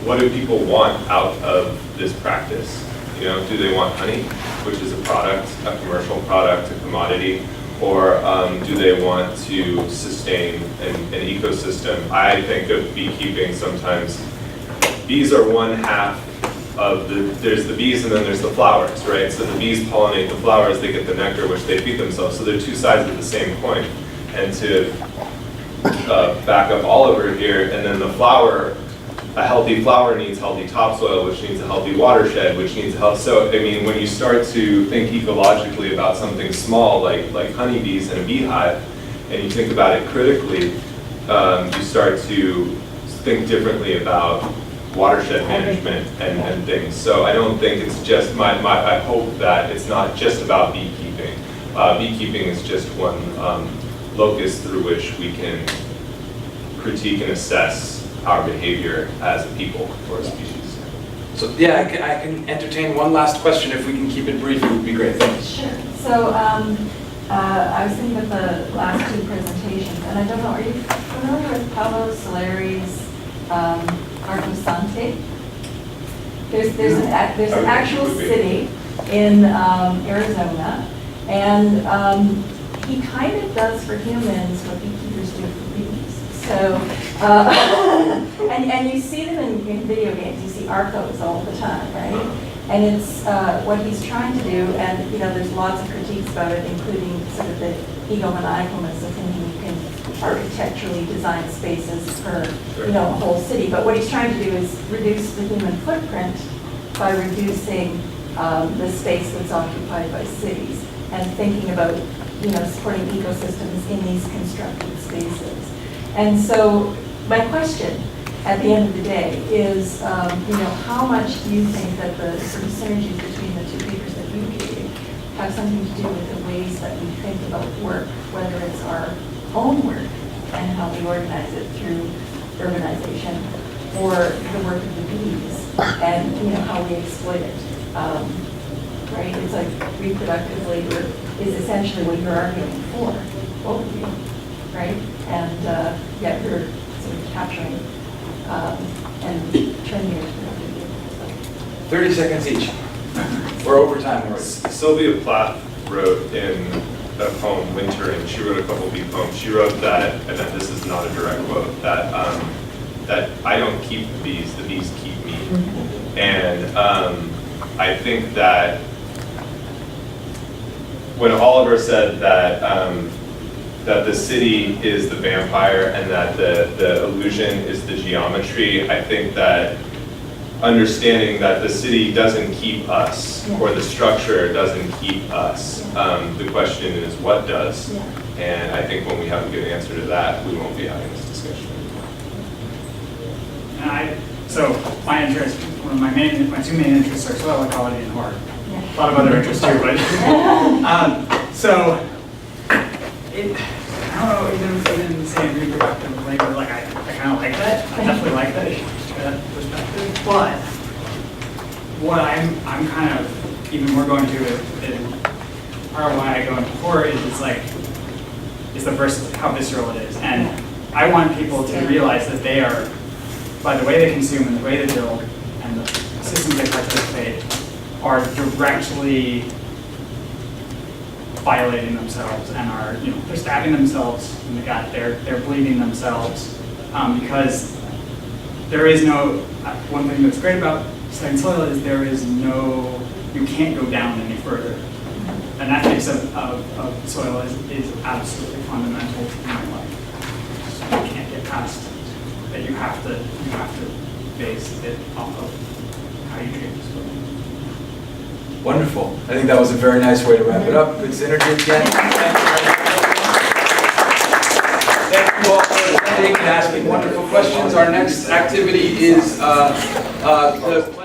what do people want out of this practice? Do they want honey, which is a product, a commercial product, a commodity, or do they want to sustain an ecosystem? I think of beekeeping sometimes. Bees are one half of there's the bees and then there's the flowers, right? So the bees pollinate the flowers, they get the nectar, which they feed themselves. So they're two sides of the same coin. And to back up Oliver here, and then the flower, a healthy flower needs healthy topsoil, which needs a healthy watershed, which needs health. So, when you start to think ecologically about something small like honeybees in a beehive, and you think about it critically, you start to think differently about watershed management and things. So I don't think it's just I hope that it's not just about beekeeping. Beekeeping is just one locus through which we can critique and assess our behavior as a people or a species. So yeah, I can entertain one last question. If we can keep it brief, it would be great. Thanks. Sure. So I was thinking of the last two presentations, and I don't know, are you familiar with Pablo Soleri's Arcosante? There's an actual city in Arizona, and he kind of does for humans what beekeepers do for bees. So, and you see them in video games. You see Arcos all the time, right? And it's what he's trying to do, and there's lots of critiques about it, including sort of the egomaniacalness of thinking you can architecturally design spaces for a whole city. But what he's trying to do is reduce the human footprint by reducing the space that's occupied by cities and thinking about supporting ecosystems in these constructed spaces. And so my question at the end of the day is, how much do you think that the sort of synergies between the two papers that you gave have something to do with the ways that we think about work, whether it's our own work and how we organize it through urbanization, or the work of the bees and how we exploit it, right? It's like reproductive labor is essentially what you're arguing for, both of you, right? And yet you're sort of capturing and turning it into 30 seconds each. We're over time already. Sylvia Plath wrote in a poem, Winter, and she wrote a couple bee poems. She wrote that, and that this is not a direct quote, that that I don't keep the bees keep me. And I think that when Oliver said that that the city is the vampire and that the illusion is the geometry, I think that understanding that the city doesn't keep us, or the structure doesn't keep us, the question is what does? And I think when we have a good answer to that, we won't be having this discussion. So my interest, one of my two main interests are soil ecology and horror. A lot of other interests too, but I don't know, even saying reproductive labor, like I kind of like that. I definitely like that perspective. But what I'm kind of even more going to is part of why I go into horror is how visceral it is, and I want people to realize that they are, by the way they consume and the way they build and the systems they participate, are directly violating themselves and are, they're stabbing themselves in the gut, they're bleeding themselves, because there is no, one thing that's great about studying soil is you can't go down any further. An ethics of soil is absolutely fundamental to human life. You can't get past that. You have to base it off of how you treat the soil. Wonderful. I think that was a very nice way to wrap it up. Good synergy again. Thank you all for attending and asking wonderful questions. Our next activity is the